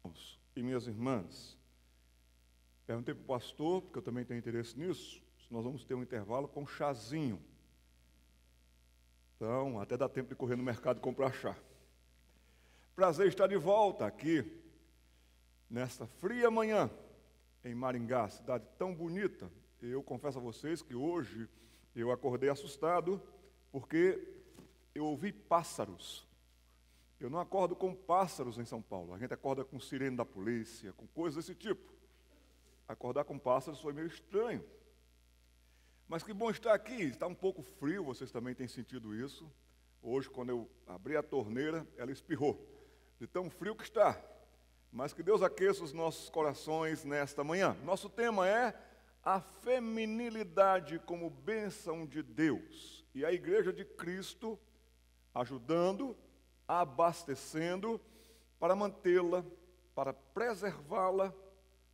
Irmãos e minhas irmãs, perguntei para o pastor, porque eu também tenho interesse nisso, se nós vamos ter um intervalo com chazinho. Então, até dá tempo de correr no mercado e comprar chá. Prazer estar de volta aqui, nesta fria manhã, em Maringá, cidade tão bonita. Eu confesso a vocês que hoje eu acordei assustado, porque eu ouvi pássaros. Eu não acordo com pássaros em São Paulo, a gente acorda com sirene da polícia, com coisas desse tipo. Acordar com pássaros foi meio estranho. Mas que bom estar aqui, está um pouco frio, vocês também têm sentido isso. Hoje, quando eu abri a torneira, ela espirrou, de tão frio que está. Mas que Deus aqueça os nossos corações nesta manhã. Nosso tema é a feminilidade como bênção de Deus. E a Igreja de Cristo ajudando, abastecendo, para mantê-la, para preservá-la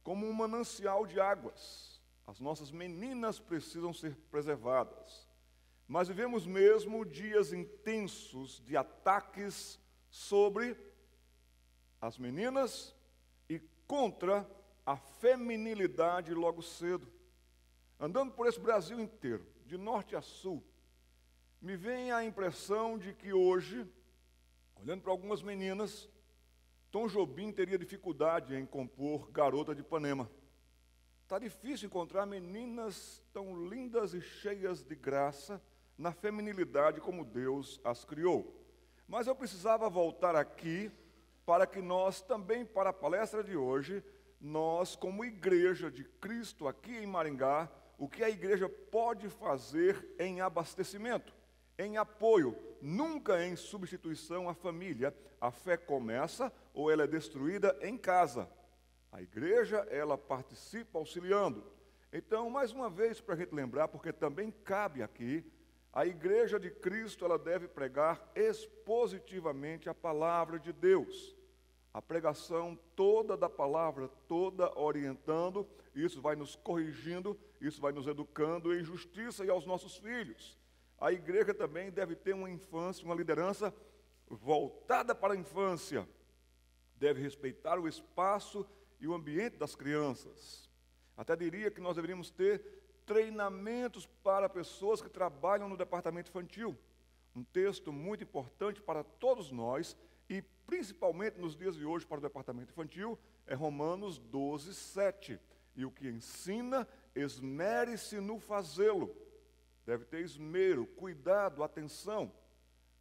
como um manancial de águas. As nossas meninas precisam ser preservadas. Mas vivemos mesmo dias intensos de ataques sobre as meninas e contra a feminilidade logo cedo. Andando por esse Brasil inteiro, de norte a sul, me vem a impressão de que hoje, olhando para algumas meninas, Tom Jobim teria dificuldade em compor Garota de Ipanema. Está difícil encontrar meninas tão lindas e cheias de graça na feminilidade como Deus as criou. Mas eu precisava voltar aqui para que nós também, para a palestra de hoje, nós como Igreja de Cristo aqui em Maringá, o que a igreja pode fazer em abastecimento, em apoio, nunca em substituição à família. A fé começa ou ela é destruída em casa. A igreja, ela participa auxiliando. Então, mais uma vez, para a gente lembrar, porque também cabe aqui, a Igreja de Cristo, ela deve pregar expositivamente a palavra de Deus. A pregação toda da palavra, toda orientando, isso vai nos corrigindo, isso vai nos educando em justiça e aos nossos filhos. A igreja também deve ter uma infância, uma liderança voltada para a infância. Deve respeitar o espaço e o ambiente das crianças. Até diria que nós deveríamos ter treinamentos para pessoas que trabalham no departamento infantil. Um texto muito importante para todos nós, e principalmente nos dias de hoje para o departamento infantil, é Romanos 12, 7. E o que ensina, esmere-se no fazê-lo. Deve ter esmero, cuidado, atenção.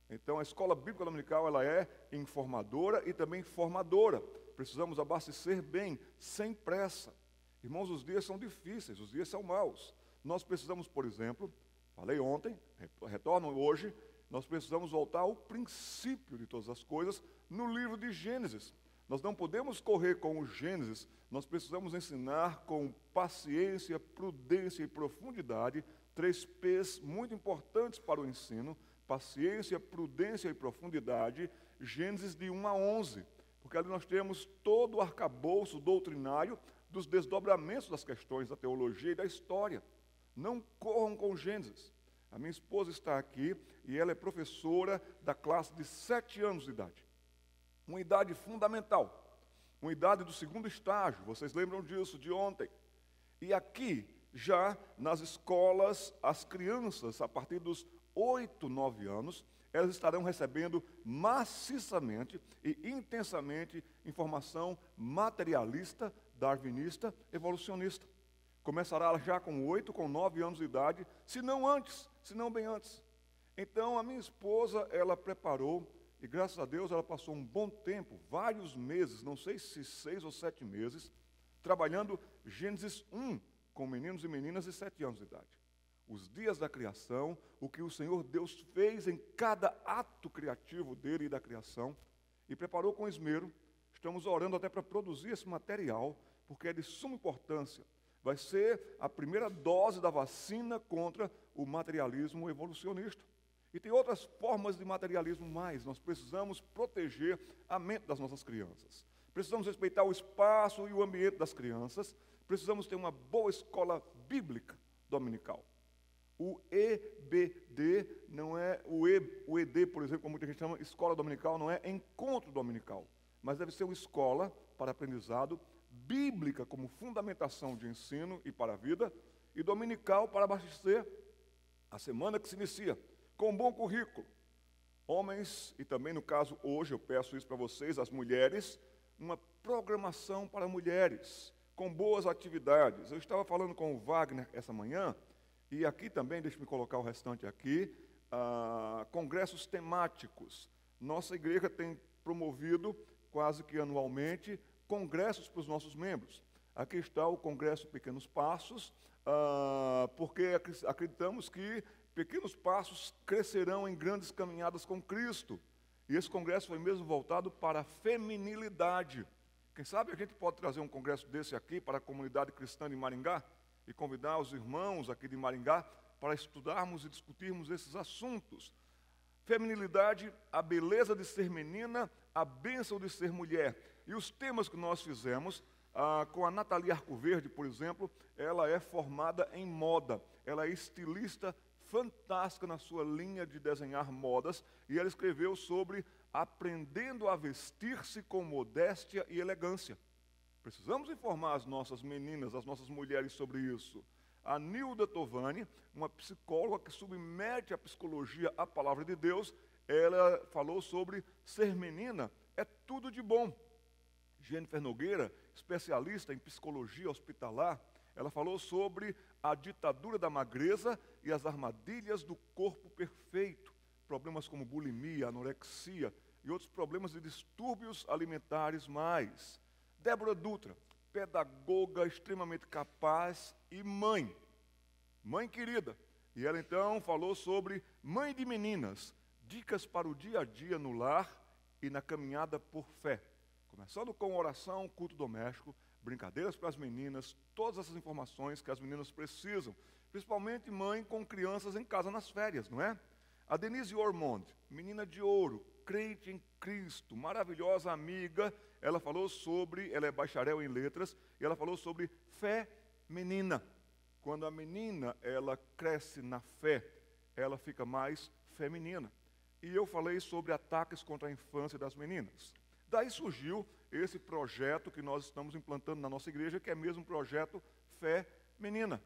Então, a escola bíblica dominical, ela é informadora e também formadora. Precisamos abastecer bem, sem pressa. Irmãos, os dias são difíceis, os dias são maus. Nós precisamos, por exemplo, falei ontem, retorno hoje, nós precisamos voltar ao princípio de todas as coisas no livro de Gênesis. Nós não podemos correr com o Gênesis, nós precisamos ensinar com paciência, prudência e profundidade, 3 P's muito importantes para o ensino: paciência, prudência e profundidade, Gênesis de 1 a 11, porque ali nós temos todo o arcabouço doutrinário dos desdobramentos das questões da teologia e da história. Não corram com Gênesis. A minha esposa está aqui e ela é professora da classe de 7 anos de idade. Uma idade fundamental, uma idade do 2º estágio, vocês lembram disso de ontem. E aqui, já nas escolas, as crianças, a partir dos 8, 9 anos, elas estarão recebendo maciçamente e intensamente informação materialista, darwinista, evolucionista. Começará já com 8, com 9 anos de idade, se não antes, se não bem antes. Então, a minha esposa, ela preparou, e graças a Deus ela passou um bom tempo, vários meses, não sei se 6 ou 7 meses, trabalhando Gênesis 1, com meninos e meninas de 7 anos de idade. Os dias da criação, o que o Senhor Deus fez em cada ato criativo dele e da criação, e preparou com esmero. Estamos orando até para produzir esse material, porque é de suma importância. Vai ser a primeira dose da vacina contra o materialismo evolucionista. E tem outras formas de materialismo mais. Nós precisamos proteger a mente das nossas crianças. Precisamos respeitar o espaço e o ambiente das crianças. Precisamos ter uma boa escola bíblica dominical. O EBD não é o ED, por exemplo, como muita gente chama, escola dominical, não é encontro dominical. mas deve ser uma escola para aprendizado, bíblica como fundamentação de ensino e para a vida, e dominical para abastecer a semana que se inicia, com um bom currículo. Homens, e também no caso hoje, eu peço isso para vocês, as mulheres, uma programação para mulheres, com boas atividades. Eu estava falando com o Wagner essa manhã, e aqui também, deixe-me colocar o restante aqui, congressos temáticos. Nossa igreja tem promovido, quase que anualmente, congressos para os nossos membros. Aqui está o Congresso Pequenos Passos, porque acreditamos que pequenos passos crescerão em grandes caminhadas com Cristo. E esse congresso foi mesmo voltado para a feminilidade. Quem sabe a gente pode trazer um congresso desse aqui para a comunidade cristã de Maringá e convidar os irmãos aqui de Maringá para estudarmos e discutirmos esses assuntos. Feminilidade, a beleza de ser menina, a bênção de ser mulher. E os temas que nós fizemos, com a Nathalie Arcoverde, por exemplo, ela é formada em moda, ela é estilista fantástica na sua linha de desenhar modas, e ela escreveu sobre aprendendo a vestir-se com modéstia e elegância. Precisamos informar as nossas meninas, as nossas mulheres sobre isso. A Nilda Tovani, uma psicóloga que submete a psicologia à palavra de Deus, ela falou sobre ser menina é tudo de bom. Jennifer Nogueira, especialista em psicologia hospitalar, ela falou sobre a ditadura da magreza e as armadilhas do corpo perfeito, problemas como bulimia, anorexia e outros problemas de distúrbios alimentares mais. Débora Dutra, pedagoga extremamente capaz e mãe querida. E ela então falou sobre mãe de meninas, dicas para o dia a dia no lar e na caminhada por fé. Começando com oração, culto doméstico, brincadeiras para as meninas, todas essas informações que as meninas precisam, principalmente mãe com crianças em casa nas férias, não é? A Denise Ormond, menina de ouro, crente em Cristo, maravilhosa amiga, ela é bacharel em letras, e ela falou sobre fé menina. Quando a menina, ela cresce na fé, ela fica mais feminina. E eu falei sobre ataques contra a infância das meninas. Daí surgiu esse projeto que nós estamos implantando na nossa igreja, que é mesmo um projeto Fé Menina,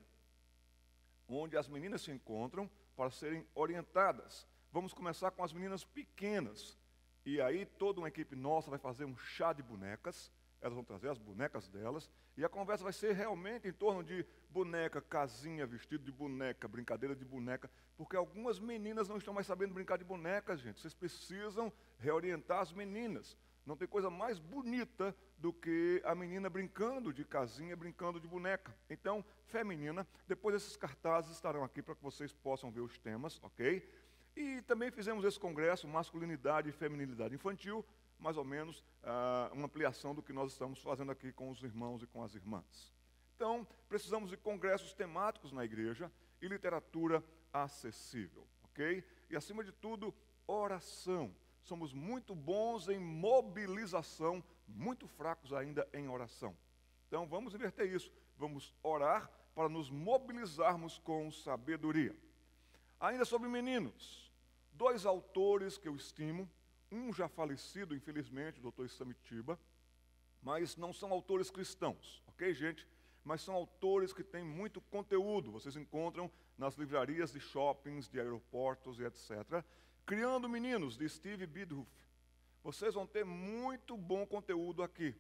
onde as meninas se encontram para serem orientadas. Vamos começar com as meninas pequenas, e aí toda uma equipe nossa vai fazer um chá de bonecas, elas vão trazer as bonecas delas, e a conversa vai ser realmente em torno de boneca, casinha, vestido de boneca, brincadeira de boneca, porque algumas meninas não estão mais sabendo brincar de bonecas, gente. Vocês precisam reorientar as meninas. Não tem coisa mais bonita do que a menina brincando de casinha, brincando de boneca. Então, fé menina, depois esses cartazes estarão aqui para que vocês possam ver os temas, ok? E também fizemos esse congresso, masculinidade e feminilidade infantil, mais ou menos uma ampliação do que nós estamos fazendo aqui com os irmãos e com as irmãs. Então, precisamos de congressos temáticos na igreja e literatura acessível, ok? E, acima de tudo, oração. Somos muito bons em mobilização, muito fracos ainda em oração. Então, vamos inverter isso. Vamos orar para nos mobilizarmos com sabedoria. Ainda sobre meninos, 2 autores que eu estimo, um já falecido, infelizmente, o Dr. Samitiba, mas não são autores cristãos, ok, gente? Mas são autores que têm muito conteúdo. Vocês encontram nas livrarias de shoppings, de aeroportos e etc., Criando Meninos, de Steve Bidhuff. Vocês vão ter muito bom conteúdo aqui.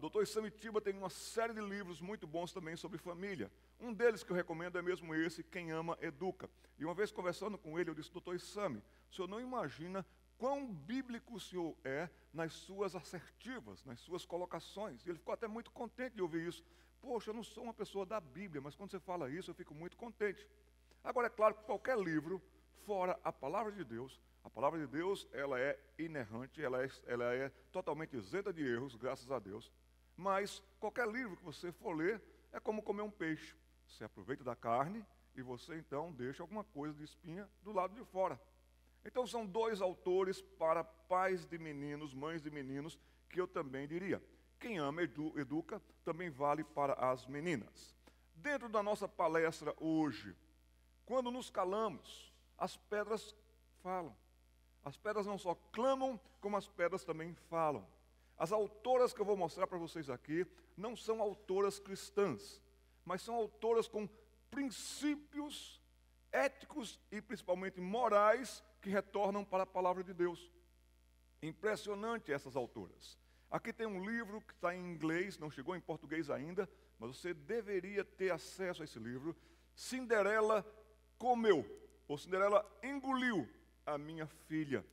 Dr. Samitiba tem uma série de livros muito bons também sobre família. Um deles que eu recomendo é mesmo esse, Quem Ama, Educa. E uma vez conversando com ele, eu disse, Dr. Sami, o senhor não imagina quão bíblico o senhor é nas suas assertivas, nas suas colocações. E ele ficou até muito contente de ouvir isso. Poxa, eu não sou uma pessoa da Bíblia, mas quando você fala isso, eu fico muito contente. Agora, é claro que qualquer livro, fora a palavra de Deus, ela é inerrante, ela é totalmente isenta de erros, graças a Deus. Mas qualquer livro que você for ler é como comer um peixe. Você aproveita da carne e você então deixa alguma coisa de espinha do lado de fora. Então são 2 autores para pais de meninos, mães de meninos, que eu também diria. Quem ama, educa, também vale para as meninas. Dentro da nossa palestra hoje, quando nos calamos, as pedras falam. As pedras não só clamam, como as pedras também falam. As autoras que eu vou mostrar para vocês aqui não são autoras cristãs, mas são autoras com princípios éticos e principalmente morais que retornam para a palavra de Deus. Impressionante essas autoras. Aqui tem um livro que está em inglês, não chegou em português ainda, mas você deveria ter acesso a esse livro. Cinderela comeu, ou Cinderela engoliu a minha filha.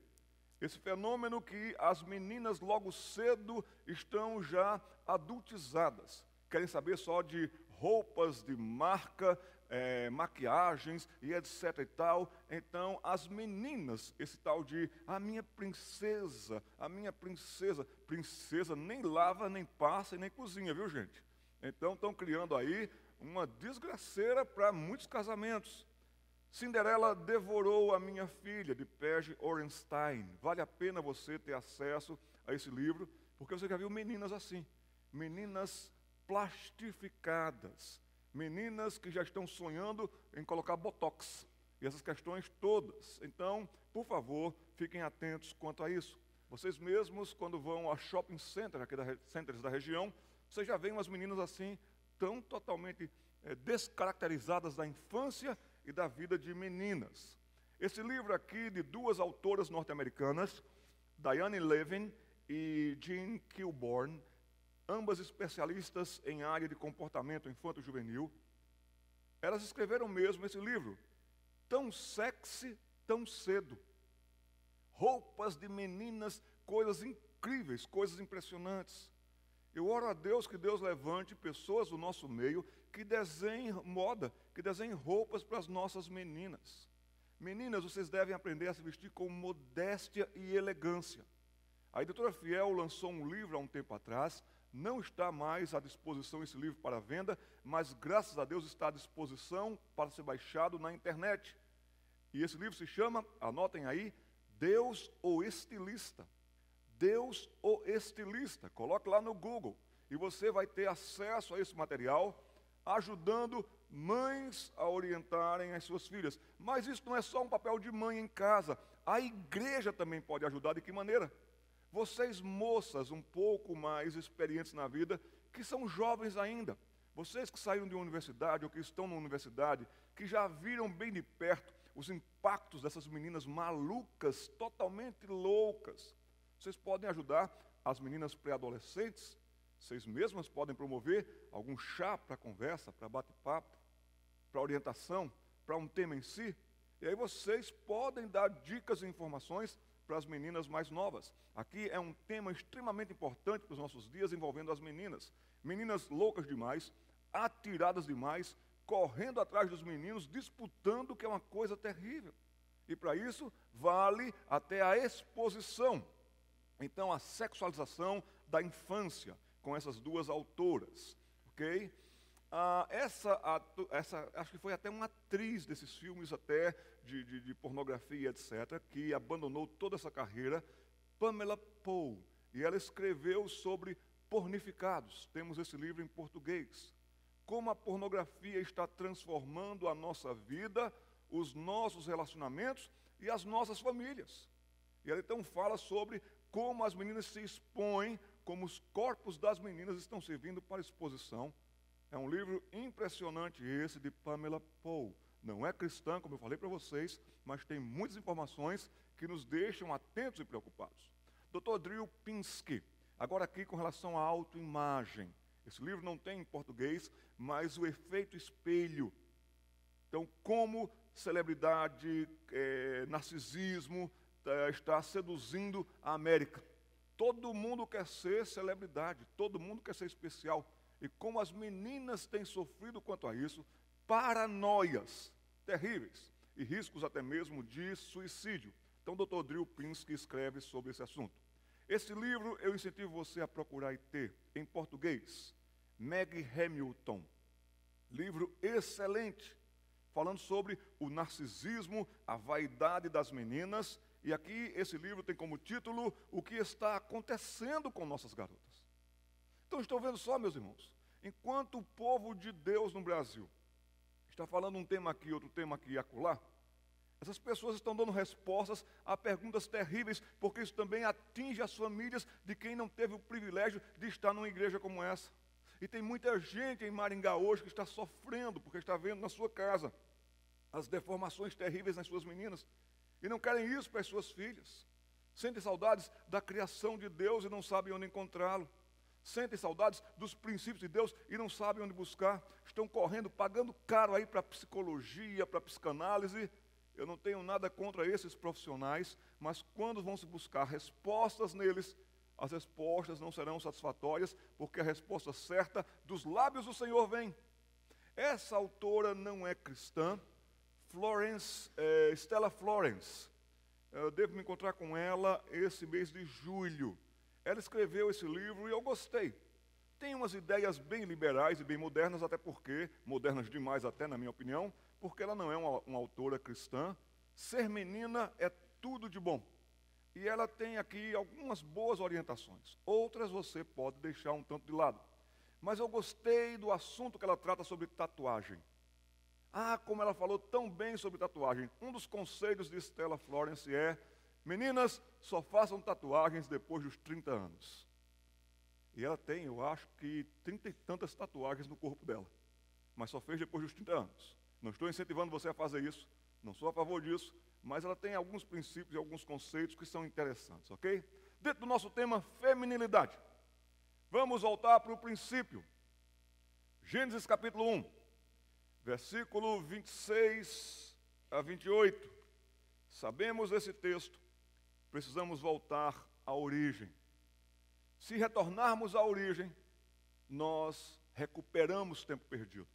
Esse fenômeno que as meninas logo cedo estão já adultizadas. Querem saber só de roupas de marca, maquiagens e etc e tal. Então, as meninas, esse tal de a minha princesa, princesa nem lava, nem passa e nem cozinha, viu gente? Então, estão criando aí uma desgraceira para muitos casamentos. Cinderela devorou a minha filha, de Paige Orenstein. Vale a pena você ter acesso a esse livro, porque você já viu meninas assim, meninas plastificadas, meninas que já estão sonhando em colocar botox, e essas questões todas. Então, por favor, fiquem atentos quanto a isso. Vocês mesmos, quando vão a shopping center, centers da região, vocês já veem umas meninas assim, tão totalmente descaracterizadas da infância e da vida de meninas. Esse livro aqui, de duas autoras norte-americanas, Diane Levin e Jean Kilbourne, ambas especialistas em área de comportamento infanto-juvenil, elas escreveram mesmo esse livro, Tão Sexy, Tão Cedo. Roupas de meninas, coisas incríveis, coisas impressionantes. Eu oro a Deus que Deus levante pessoas do nosso meio que desenhem moda, que desenhem roupas para as nossas meninas. Meninas, vocês devem aprender a se vestir com modéstia e elegância. A editora Fiel lançou um livro há um tempo atrás, não está mais à disposição esse livro para venda, mas graças a Deus está à disposição para ser baixado na internet. E esse livro se chama, anotem aí, Deus o Estilista. Deus o Estilista. Coloque lá no Google e você vai ter acesso a esse material, ajudando mães a orientarem as suas filhas. Mas isso não é só um papel de mãe em casa. A igreja também pode ajudar. De que maneira? Vocês, moças um pouco mais experientes na vida, que são jovens ainda, vocês que saíram de uma universidade ou que estão na universidade, que já viram bem de perto os impactos dessas meninas malucas, totalmente loucas, vocês podem ajudar as meninas pré-adolescentes. Vocês mesmas podem promover algum chá para conversa, para bate-papo, para orientação, para um tema em si. E aí vocês podem dar dicas e informações para as meninas mais novas. Aqui é um tema extremamente importante para os nossos dias, envolvendo as meninas. Meninas loucas demais, atiradas demais, correndo atrás dos meninos, disputando, que é uma coisa terrível. E para isso, vale até a exposição. Então, a sexualização da infância, com essas duas autoras, ok? Acho que foi até uma atriz desses filmes até de pornografia, etc., que abandonou toda essa carreira, Pamela Poe, e ela escreveu sobre pornificados. Temos esse livro em português. Como a pornografia está transformando a nossa vida, os nossos relacionamentos e as nossas famílias. E ela então fala sobre como as meninas se expõem, como os corpos das meninas estão servindo para exposição. É um livro impressionante esse, de Pamela Poe. Não é cristã, como eu falei para vocês, mas tem muitas informações que nos deixam atentos e preocupados. Dr. Drew Pinsky, agora aqui com relação à autoimagem. Esse livro não tem em português, mas o efeito espelho. Então, como celebridade, narcisismo está seduzindo a América. Todo mundo quer ser celebridade, todo mundo quer ser especial. E como as meninas têm sofrido quanto a isso, paranoias terríveis e riscos até mesmo de suicídio. Então, o Dr. Drew Pinsky escreve sobre esse assunto. Esse livro eu incentivo você a procurar e ter em português. Maggie Hamilton. Livro excelente, falando sobre o narcisismo, a vaidade das meninas. E aqui esse livro tem como título O que está acontecendo com nossas garotas. Então, estão vendo só, meus irmãos, enquanto o povo de Deus no Brasil está falando um tema aqui, outro tema aqui e acolá, Essas pessoas estão dando respostas a perguntas terríveis, porque isso também atinge as famílias de quem não teve o privilégio de estar numa igreja como essa. E tem muita gente em Maringá hoje que está sofrendo, porque está vendo na sua casa as deformações terríveis nas suas meninas, e não querem isso para as suas filhas. Sentem saudades da criação de Deus e não sabem onde encontrá-lo. Sentem saudades dos princípios de Deus e não sabem onde buscar. Estão correndo, pagando caro aí para psicologia, para psicanálise. Eu não tenho nada contra esses profissionais, mas quando vão se buscar respostas neles, as respostas não serão satisfatórias, porque a resposta certa dos lábios do Senhor vem. Essa autora não é cristã, Stella Florence. Eu devo me encontrar com ela esse mês de julho. Ela escreveu esse livro e eu gostei. Tem umas ideias bem liberais e bem modernas, até porque, modernas demais até na minha opinião, porque ela não é uma autora cristã. Ser menina é tudo de bom. E ela tem aqui algumas boas orientações. Outras você pode deixar um tanto de lado. Mas eu gostei do assunto que ela trata sobre tatuagem. Como ela falou tão bem sobre tatuagem. Um dos conselhos de Stella Florence é: meninas, só façam tatuagens depois dos 30 anos. E ela tem, eu acho que 30 e tantas tatuagens no corpo dela. Mas só fez depois dos 30 anos. Não estou incentivando você a fazer isso. Não sou a favor disso. Mas ela tem alguns princípios e alguns conceitos que são interessantes, ok? Dentro do nosso tema, feminilidade. Vamos voltar para o princípio. Gênesis capítulo 1, versículo 26 a 28. Sabemos esse texto, precisamos voltar à origem. Se retornarmos à origem, nós recuperamos tempo perdido.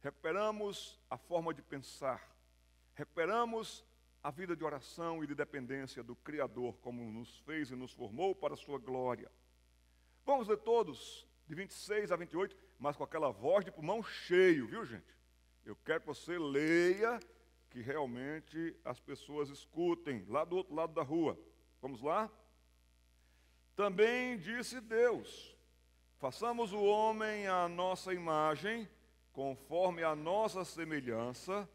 Recuperamos a forma de pensar. Recuperamos a vida de oração e de dependência do Criador, como nos fez e nos formou para a sua glória. Vamos ler todos, de 26 a 28, mas com aquela voz de pulmão cheio, viu, gente? Eu quero que você leia, que realmente as pessoas escutem, lá do outro lado da rua. Vamos lá? Também disse Deus: façamos o homem à nossa imagem, conforme a nossa semelhança,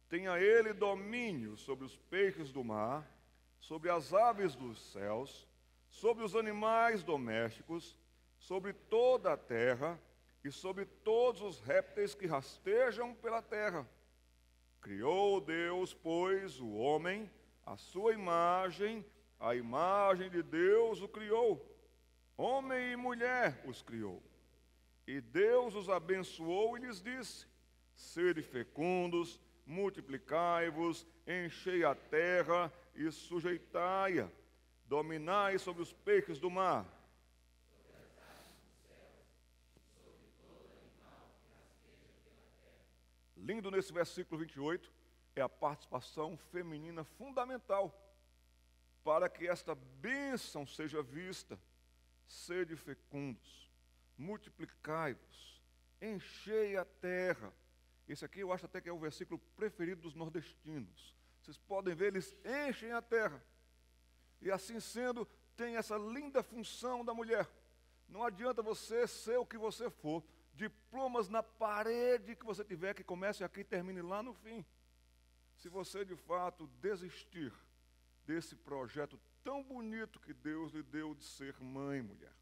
tenha ele domínio sobre os peixes do mar, sobre as aves dos céus, sobre os animais domésticos, sobre toda a terra e sobre todos os répteis que rastejam pela terra. Criou Deus, pois, o homem, à sua imagem, a imagem de Deus o criou. Homem e mulher os criou. E Deus os abençoou e lhes disse: sede fecundos, multiplicai-vos, enchei a terra e sujeitai-a, dominai sobre os peixes do mar. Lindo nesse versículo 28 é a participação feminina fundamental para que esta bênção seja vista. Sede fecundos, multiplicai-vos, enchei a terra. Esse aqui eu acho até que é o versículo preferido dos nordestinos. Vocês podem ver, eles enchem a terra. E assim sendo, tem essa linda função da mulher. Não adianta você ser o que você for, diplomas na parede que você tiver, que comece aqui e termine lá no fim. Se você de fato desistir desse projeto tão bonito que Deus lhe deu de ser mãe e mulher.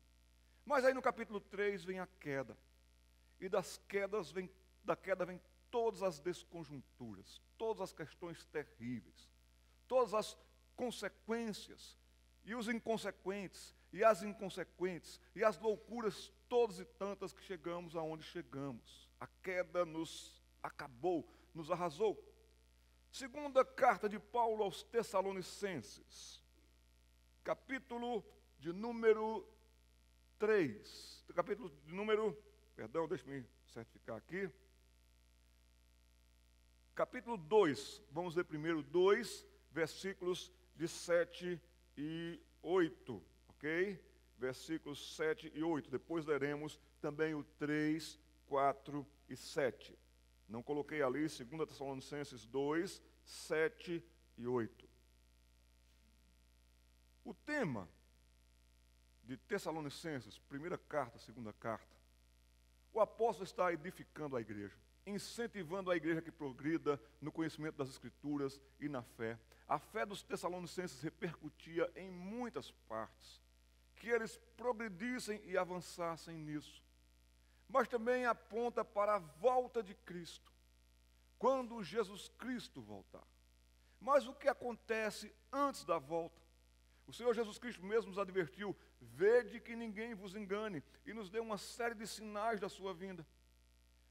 Mas aí no capítulo 3 vem a queda. E da queda vem todas as desconjunturas, todas as questões terríveis, todas as consequências, e os inconsequentes, e as inconsequentes, e as loucuras todas e tantas que chegamos aonde chegamos. A queda nos acabou, nos arrasou. Segunda carta de Paulo aos Tessalonicenses, capítulo de número 3, deixe-me certificar aqui, capítulo 2, vamos ler primeiro 2, versículos de 7 e 8, ok? Versículos 7 e 8, depois leremos também o 3, 4 e 7. Não coloquei ali, 2 Tessalonicenses 2, 7 e 8. O tema de Tessalonicenses, primeira carta, segunda carta, o apóstolo está edificando a igreja, incentivando a igreja que progrida no conhecimento das Escrituras e na fé. A fé dos Tessalonicenses repercutia em muitas partes, que eles progredissem e avançassem nisso. Mas também aponta para a volta de Cristo, quando Jesus Cristo voltar. Mas o que acontece antes da volta? O Senhor Jesus Cristo mesmo nos advertiu: vede que ninguém vos engane, e nos deu uma série de sinais da sua vinda.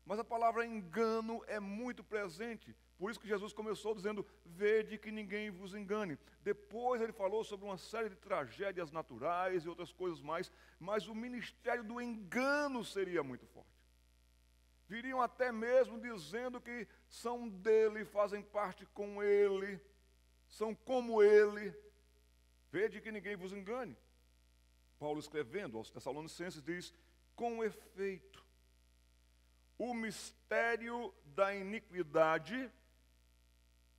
Mas a palavra engano é muito presente, por isso que Jesus começou dizendo: vede que ninguém vos engane. Depois ele falou sobre uma série de tragédias naturais e outras coisas mais, mas o ministério do engano seria muito forte. Viriam até mesmo dizendo que são dele, fazem parte com ele, são como ele. Vede que ninguém vos engane. Paulo, escrevendo aos Tessalonicenses, diz: com efeito, o mistério da iniquidade,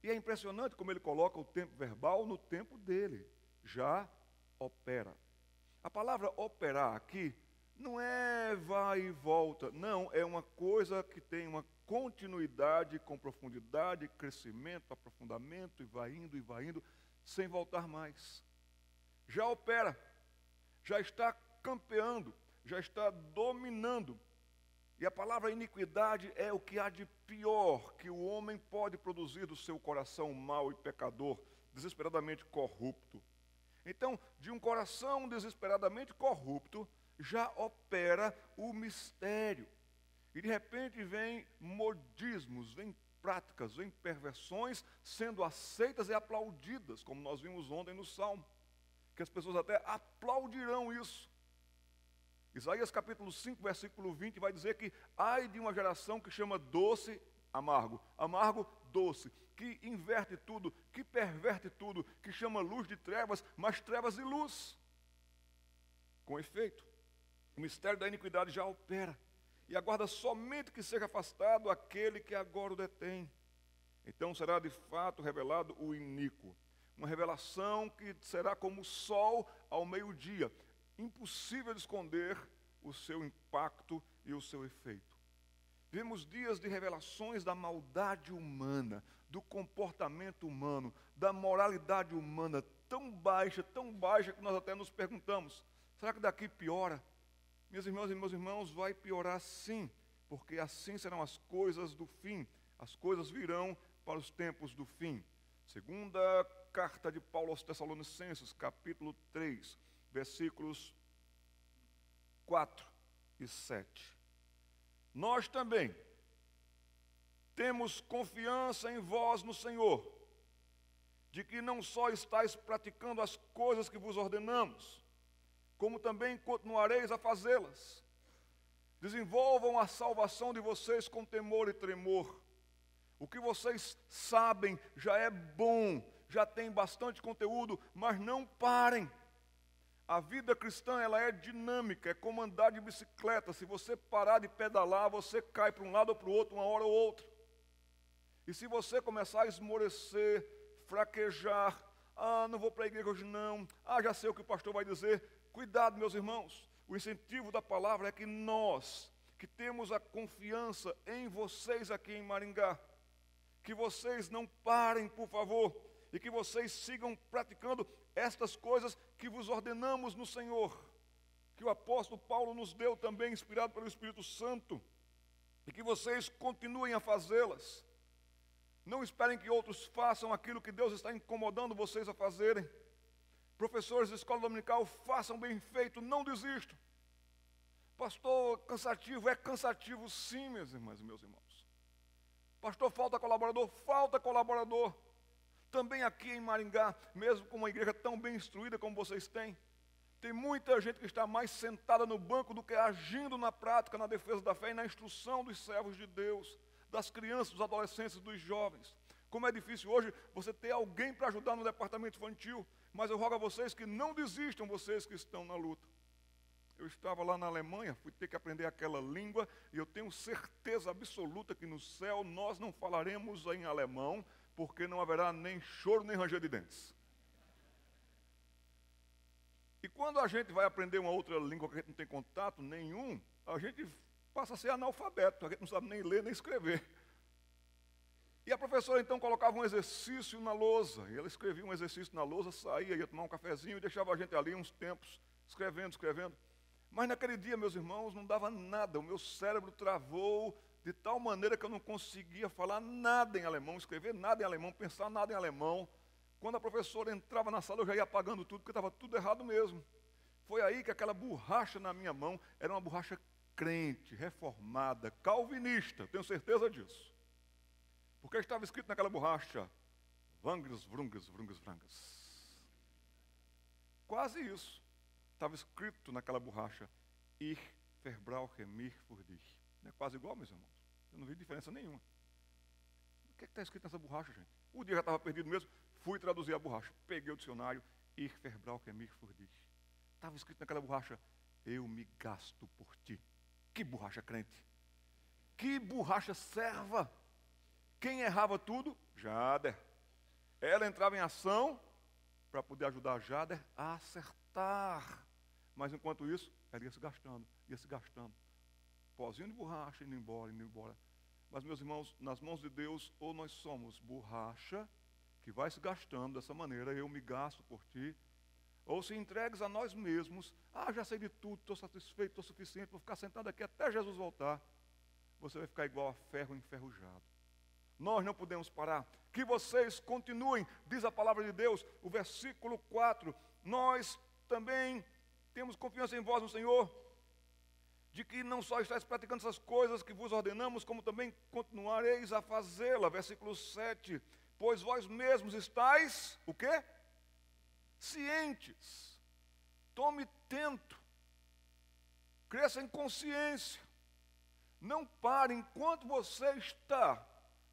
e é impressionante como ele coloca o tempo verbal no tempo dele, já opera. A palavra operar aqui não é vai e volta, não, é uma coisa que tem uma continuidade com profundidade, crescimento, aprofundamento, e vai indo, sem voltar mais. Já opera, já está campeando, já está dominando. E a palavra iniquidade é o que há de pior que o homem pode produzir do seu coração mau e pecador, desesperadamente corrupto. Então, de um coração desesperadamente corrupto, já opera o mistério. E de repente vem modismos, vem práticas, vem perversões sendo aceitas e aplaudidas, como nós vimos ontem no Salmo, que as pessoas até aplaudirão isso. Isaías capítulo 5, versículo 20 vai dizer que ai de uma geração que chama doce amargo, amargo doce, que inverte tudo, que perverte tudo, que chama luz de trevas, mas trevas e luz. Com efeito, o mistério da iniquidade já opera e aguarda somente que seja afastado aquele que agora o detém. Então será de fato revelado o iníquo, uma revelação que será como o sol ao meio-dia, impossível de esconder o seu impacto e o seu efeito. Vivemos dias de revelações da maldade humana, do comportamento humano, da moralidade humana tão baixa que nós até nos perguntamos: será que daqui piora? Minhas irmãs e meus irmãos, vai piorar sim, porque assim serão as coisas do fim. As coisas virão para os tempos do fim. Segunda carta de Paulo aos Tessalonicenses, capítulo 3, versículos 4 e 7. Nós também temos confiança em vós no Senhor, de que não só estáis praticando as coisas que vos ordenamos, como também continuareis a fazê-las. Desenvolvam a salvação de vocês com temor e tremor. O que vocês sabem já é bom, já tem bastante conteúdo, mas não parem. A vida cristã, ela é dinâmica, é como andar de bicicleta. Se você parar de pedalar, você cai para um lado ou para o outro, uma hora ou outra. E se você começar a esmorecer, fraquejar, não vou para a igreja hoje não, já sei o que o pastor vai dizer. Cuidado, meus irmãos, o incentivo da palavra é que nós, que temos a confiança em vocês aqui em Maringá, que vocês não parem, por favor, e que vocês sigam praticando estas coisas que vos ordenamos no Senhor, que o apóstolo Paulo nos deu também, inspirado pelo Espírito Santo, e que vocês continuem a fazê-las. Não esperem que outros façam aquilo que Deus está incomodando vocês a fazerem. Professores de escola dominical, façam bem feito, não desistam. Pastor, cansativo, é cansativo sim, minhas irmãs e meus irmãos. Pastor, falta colaborador. Também aqui em Maringá, mesmo com uma igreja tão bem instruída como vocês têm, tem muita gente que está mais sentada no banco do que agindo na prática, na defesa da fé e na instrução dos servos de Deus, das crianças, dos adolescentes, dos jovens. Como é difícil hoje você ter alguém para ajudar no departamento infantil, mas eu rogo a vocês que não desistam, vocês que estão na luta. Eu estava lá na Alemanha, fui ter que aprender aquela língua, e eu tenho certeza absoluta que no céu nós não falaremos em alemão, porque não haverá nem choro nem ranger de dentes. E quando a gente vai aprender uma outra língua que a gente não tem contato nenhum, a gente passa a ser analfabeto, a gente não sabe nem ler nem escrever. E a professora então colocava um exercício na lousa, e ela escrevia um exercício na lousa, saía, ia tomar um cafezinho e deixava a gente ali uns tempos, escrevendo. Mas naquele dia, meus irmãos, não dava nada, o meu cérebro travou de tal maneira que eu não conseguia falar nada em alemão, escrever nada em alemão, pensar nada em alemão. Quando a professora entrava na sala, eu já ia apagando tudo, porque estava tudo errado mesmo. Foi aí que aquela borracha na minha mão era uma borracha crente, reformada, calvinista, tenho certeza disso. Porque estava escrito naquela borracha, Vangres, Vrunges, Vrunges, Vranges. Quase isso. Estava escrito naquela borracha, Ich verbrauche mich für dich. Não é quase igual, meus irmãos? Eu não vi diferença nenhuma. O que está escrito nessa borracha, gente? O dia já estava perdido mesmo, fui traduzir a borracha. Peguei o dicionário, Ich verbrauche mich für dich. Estava escrito naquela borracha, eu me gasto por ti. Que borracha crente. Que borracha serva. Quem errava tudo? Jader. Ela entrava em ação para poder ajudar Jader a acertar. Mas enquanto isso, ela ia se gastando. Pozinho de borracha, indo embora. Mas, meus irmãos, nas mãos de Deus, ou nós somos borracha, que vai se gastando dessa maneira, eu me gasto por ti, ou se entregues a nós mesmos, já sei de tudo, estou satisfeito, estou suficiente, vou ficar sentado aqui até Jesus voltar, você vai ficar igual a ferro enferrujado. Nós não podemos parar. Que vocês continuem, diz a palavra de Deus, o versículo 4. Nós também temos confiança em vós, no Senhor, de que não só estáis praticando essas coisas que vos ordenamos, como também continuareis a fazê-la. Versículo 7. Pois vós mesmos estáis, o quê? Cientes. Tome tento. Cresça em consciência. Não pare enquanto você está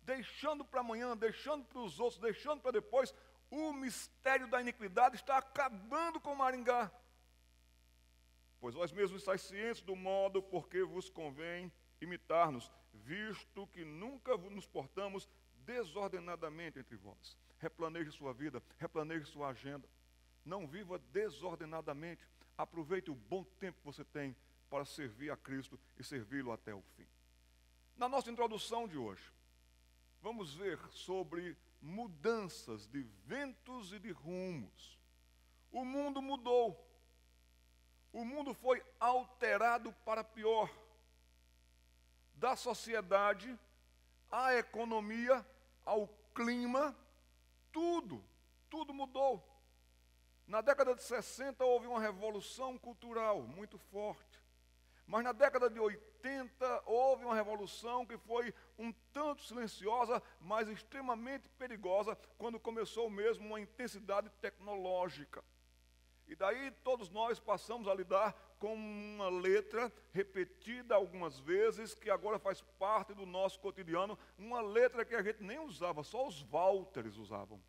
deixando para amanhã, deixando para os outros, deixando para depois, o mistério da iniquidade está acabando com Maringá. Pois vós mesmos estáis cientes do modo por que vos convém imitar-nos, visto que nunca nos portamos desordenadamente entre vós. Replaneje sua vida, replaneje sua agenda. Não viva desordenadamente. Aproveite o bom tempo que você tem para servir a Cristo e servi-lo até o fim. Na nossa introdução de hoje, vamos ver sobre mudanças de ventos e de rumos. O mundo mudou. O mundo foi alterado para pior. Da sociedade, à economia, ao clima, tudo mudou. Na década de 60 houve uma revolução cultural muito forte. Mas na década de 80 houve uma revolução que foi um tanto silenciosa, mas extremamente perigosa, quando começou mesmo uma intensidade tecnológica. E daí todos nós passamos a lidar com uma letra repetida algumas vezes, que agora faz parte do nosso cotidiano, uma letra que a gente nem usava, só os Walters usavam.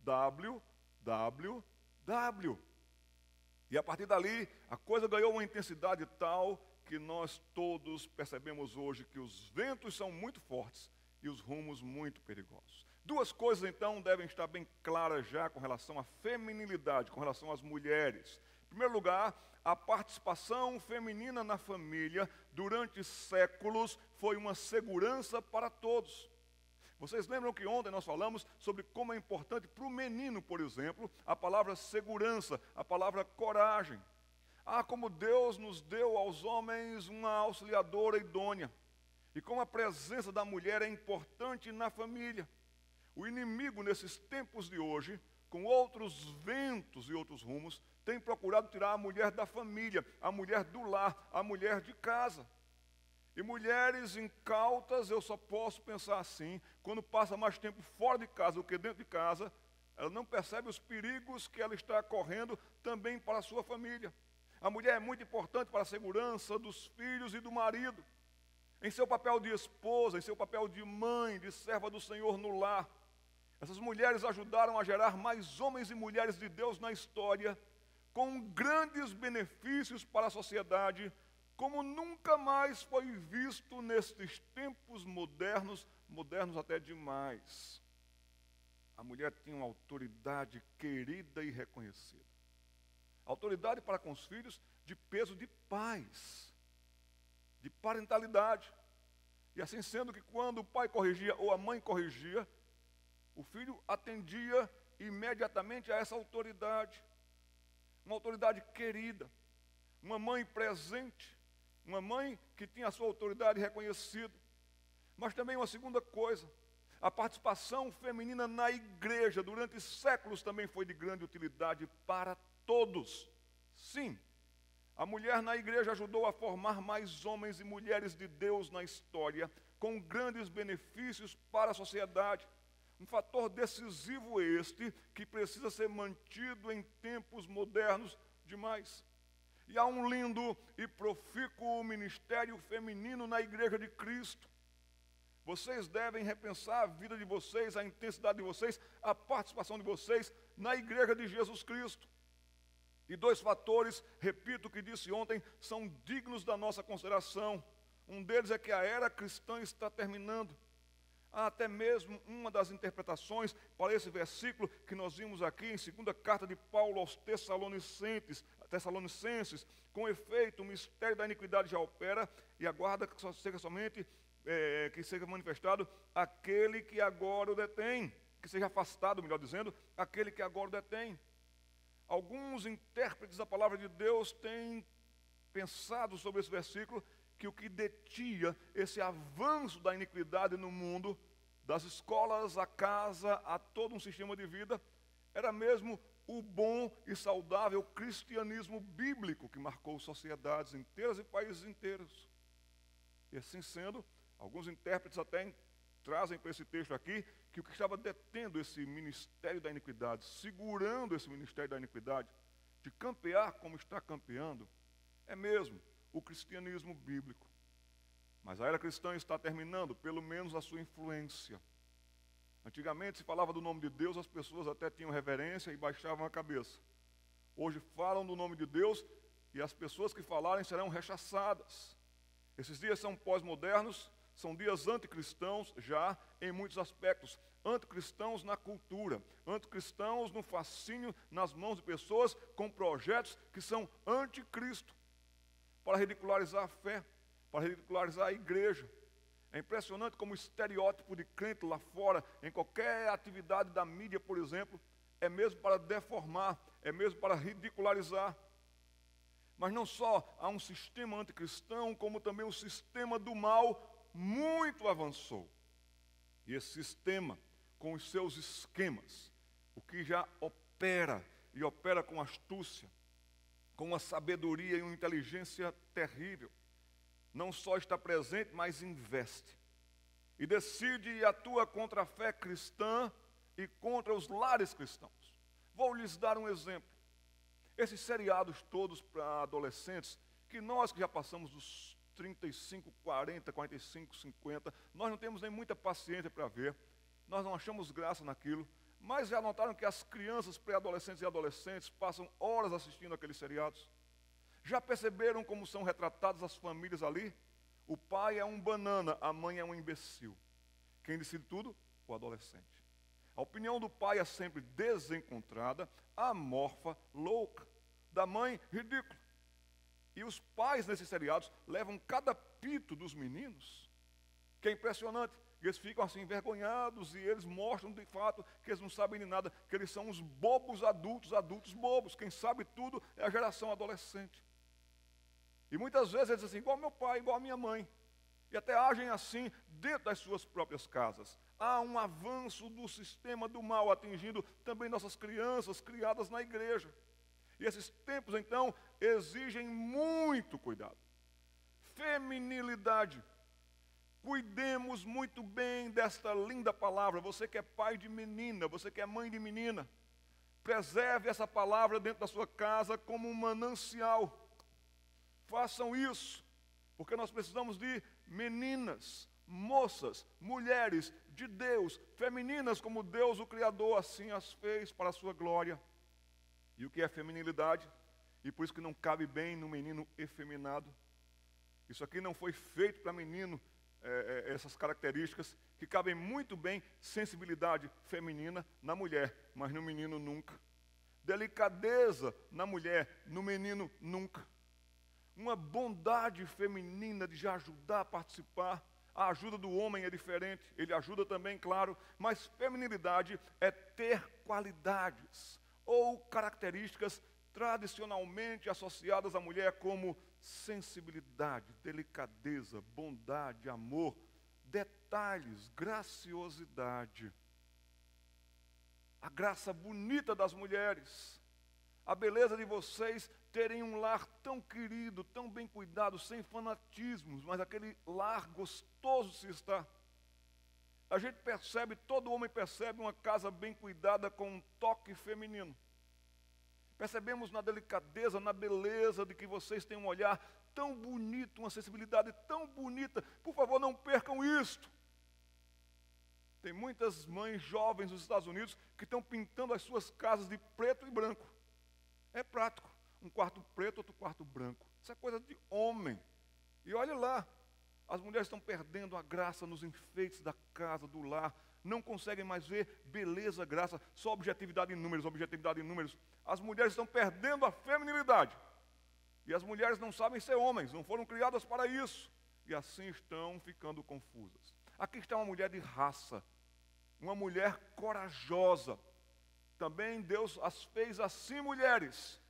W, W, W. E a partir dali, a coisa ganhou uma intensidade tal que nós todos percebemos hoje que os ventos são muito fortes e os rumos muito perigosos. Duas coisas, então, devem estar bem claras já com relação à feminilidade, com relação às mulheres. Em primeiro lugar, a participação feminina na família durante séculos foi uma segurança para todos. Vocês lembram que ontem nós falamos sobre como é importante para o menino, por exemplo, a palavra segurança, a palavra coragem. Como Deus nos deu aos homens uma auxiliadora idônea. E como a presença da mulher é importante na família. O inimigo, nesses tempos de hoje, com outros ventos e outros rumos, tem procurado tirar a mulher da família, a mulher do lar, a mulher de casa. E mulheres incautas, eu só posso pensar assim, quando passa mais tempo fora de casa do que dentro de casa, ela não percebe os perigos que ela está correndo também para a sua família. A mulher é muito importante para a segurança dos filhos e do marido. Em seu papel de esposa, em seu papel de mãe, de serva do Senhor no lar. Essas mulheres ajudaram a gerar mais homens e mulheres de Deus na história, com grandes benefícios para a sociedade, como nunca mais foi visto nestes tempos modernos, modernos até demais. A mulher tinha uma autoridade querida e reconhecida. Autoridade para com os filhos de peso de pais, de parentalidade. E assim sendo que quando o pai corrigia ou a mãe corrigia, o filho atendia imediatamente a essa autoridade. Uma autoridade querida, uma mãe presente, uma mãe que tinha a sua autoridade reconhecida. Mas também uma segunda coisa, a participação feminina na igreja durante séculos também foi de grande utilidade para todos. Sim, a mulher na igreja ajudou a formar mais homens e mulheres de Deus na história, com grandes benefícios para a sociedade. Um fator decisivo este, que precisa ser mantido em tempos modernos demais. E há um lindo e profícuo ministério feminino na igreja de Cristo. Vocês devem repensar a vida de vocês, a intensidade de vocês, a participação de vocês na igreja de Jesus Cristo. E dois fatores, repito o que disse ontem, são dignos da nossa consideração. Um deles é que a era cristã está terminando. Há até mesmo uma das interpretações para esse versículo que nós vimos aqui em segunda carta de Paulo aos Tessalonicenses, com efeito, o mistério da iniquidade já opera e aguarda que seja somente que seja manifestado aquele que agora o detém, que seja afastado, melhor dizendo, aquele que agora o detém. Alguns intérpretes da palavra de Deus têm pensado sobre esse versículo que o que detinha esse avanço da iniquidade no mundo, das escolas à casa, a todo um sistema de vida, era mesmo o bom e saudável cristianismo bíblico que marcou sociedades inteiras e países inteiros. E assim sendo, alguns intérpretes até trazem para esse texto aqui que o que estava detendo esse ministério da iniquidade, segurando esse ministério da iniquidade, de campear como está campeando, é mesmo o cristianismo bíblico. Mas a era cristã está terminando, pelo menos a sua influência. Antigamente se falava do nome de Deus, as pessoas até tinham reverência e baixavam a cabeça. Hoje falam do nome de Deus e as pessoas que falarem serão rechaçadas. Esses dias são pós-modernos, são dias anticristãos já em muitos aspectos. Anticristãos na cultura, anticristãos no fascínio nas mãos de pessoas com projetos que são anticristo, para ridicularizar a fé, para ridicularizar a igreja. É impressionante como o estereótipo de crente lá fora, em qualquer atividade da mídia, por exemplo, é mesmo para deformar, é mesmo para ridicularizar. Mas não só há um sistema anticristão, como também o sistema do mal muito avançou. E esse sistema, com os seus esquemas, o que já opera, e opera com astúcia, com uma sabedoria e uma inteligência terrível, não só está presente, mas investe. E decide e atua contra a fé cristã e contra os lares cristãos. Vou lhes dar um exemplo. Esses seriados todos para adolescentes, que nós que já passamos dos 35, 40, 45, 50, nós não temos nem muita paciência para ver, nós não achamos graça naquilo, mas já notaram que as crianças pré-adolescentes e adolescentes passam horas assistindo aqueles seriados? Já perceberam como são retratadas as famílias ali? O pai é um banana, a mãe é um imbecil. Quem decide tudo? O adolescente. A opinião do pai é sempre desencontrada, amorfa, louca. Da mãe, ridícula. E os pais nesses seriados levam cada pito dos meninos, que é impressionante. Eles ficam assim envergonhados e eles mostram de fato que eles não sabem de nada, que eles são os bobos adultos, adultos bobos. Quem sabe tudo é a geração adolescente. E muitas vezes eles dizem assim, igual meu pai, igual a minha mãe. E até agem assim dentro das suas próprias casas. Há um avanço do sistema do mal atingindo também nossas crianças criadas na igreja. E esses tempos, então, exigem muito cuidado. Feminilidade. Cuidemos muito bem desta linda palavra. Você que é pai de menina, você que é mãe de menina, preserve essa palavra dentro da sua casa como um manancial. Façam isso, porque nós precisamos de meninas, moças, mulheres de Deus, femininas como Deus, o Criador, assim as fez para a sua glória. E o que é feminilidade? E por isso que não cabe bem no menino efeminado. Isso aqui não foi feito para menino, essas características, que cabem muito bem, sensibilidade feminina na mulher, mas no menino nunca. Delicadeza na mulher, no menino nunca. uma bondade feminina de já ajudar a participar. A ajuda do homem é diferente, ele ajuda também, claro, mas feminilidade é ter qualidades ou características tradicionalmente associadas à mulher como sensibilidade, delicadeza, bondade, amor, detalhes, graciosidade. A graça bonita das mulheres, a beleza de vocês terem um lar tão querido, tão bem cuidado, sem fanatismos, mas aquele lar gostoso de se estar. A gente percebe, todo homem percebe uma casa bem cuidada com um toque feminino. Percebemos na delicadeza, na beleza de que vocês têm um olhar tão bonito, uma sensibilidade tão bonita. Por favor, não percam isto. Tem muitas mães jovens nos Estados Unidos que estão pintando as suas casas de preto e branco. É prático. Um quarto preto, outro quarto branco. Isso é coisa de homem. E olha lá, as mulheres estão perdendo a graça nos enfeites da casa, do lar. Não conseguem mais ver beleza, graça, só objetividade em números, objetividade em números. As mulheres estão perdendo a feminilidade. E as mulheres não sabem ser homens, não foram criadas para isso. E assim estão ficando confusas. Aqui está uma mulher de raça, uma mulher corajosa. Também Deus as fez assim, mulheres.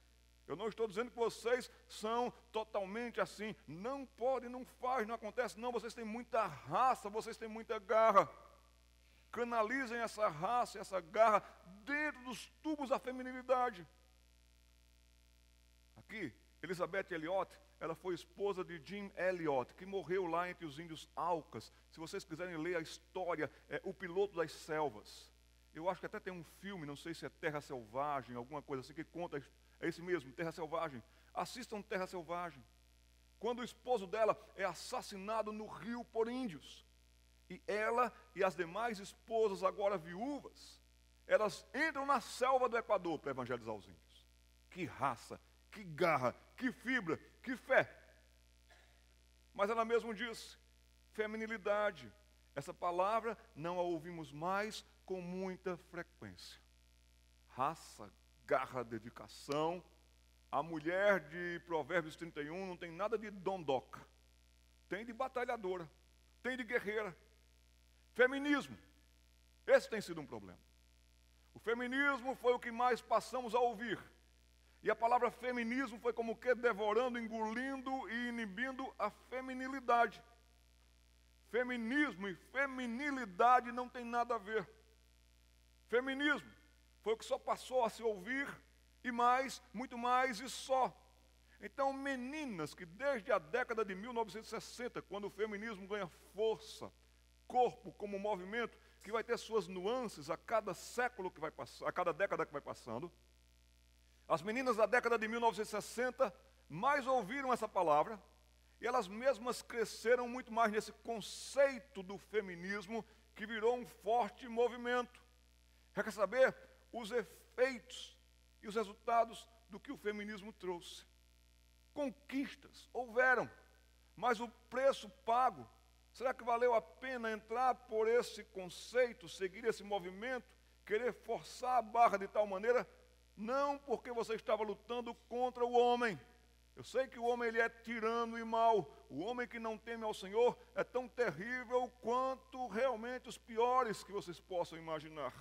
Eu não estou dizendo que vocês são totalmente assim. Não pode, não faz, não acontece. Não, vocês têm muita raça, vocês têm muita garra. Canalizem essa raça, essa garra dentro dos tubos da feminilidade. Aqui, Elizabeth Elliot, ela foi esposa de Jim Elliot, que morreu lá entre os índios Aucas. Se vocês quiserem ler a história, é O Piloto das Selvas. Eu acho que até tem um filme, não sei se é Terra Selvagem, alguma coisa assim, que conta, é esse mesmo, Terra Selvagem. Assistam Terra Selvagem. Quando o esposo dela é assassinado no rio por índios. E ela e as demais esposas, agora viúvas, elas entram na selva do Equador para evangelizar os índios. Que raça, que garra, que fibra, que fé. Mas ela mesmo disse, feminilidade. Essa palavra não a ouvimos mais com muita frequência. Raça, garra, dedicação. A mulher de Provérbios 31 não tem nada de dondoca. Tem de batalhadora, tem de guerreira. Feminismo, esse tem sido um problema. O feminismo foi o que mais passamos a ouvir. E a palavra feminismo foi como que devorando, engolindo e inibindo a feminilidade. Feminismo e feminilidade não tem nada a ver. Feminismo foi o que só passou a se ouvir, e mais, muito mais e só. Então, meninas que desde a década de 1960, quando o feminismo ganha força, corpo como movimento, que vai ter suas nuances a cada século que vai passar, a cada década que vai passando. As meninas da década de 1960 mais ouviram essa palavra, e elas mesmas cresceram muito mais nesse conceito do feminismo, que virou um forte movimento. Quer saber os efeitos e os resultados do que o feminismo trouxe? Conquistas houveram, mas o preço pago, será que valeu a pena entrar por esse conceito, seguir esse movimento, querer forçar a barra de tal maneira? Não, porque você estava lutando contra o homem. Eu sei que o homem ele é tirano e mau. O homem que não teme ao Senhor é tão terrível quanto realmente os piores que vocês possam imaginar.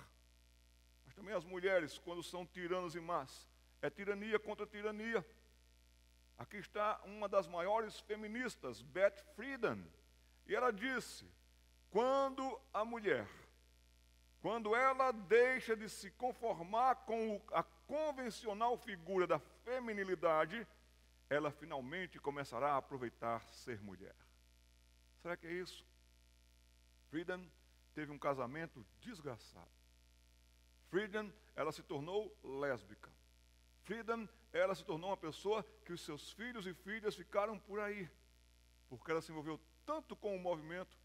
Mas também as mulheres, quando são tiranas e más, é tirania contra tirania. Aqui está uma das maiores feministas, Beth Friedan. E ela disse, quando a mulher, quando ela deixa de se conformar com a convencional figura da feminilidade, ela finalmente começará a aproveitar ser mulher. Será que é isso? Friedan teve um casamento desgraçado. Friedan, ela se tornou lésbica. Friedan, ela se tornou uma pessoa que os seus filhos e filhas ficaram por aí, porque ela se envolveu tanto com o movimento,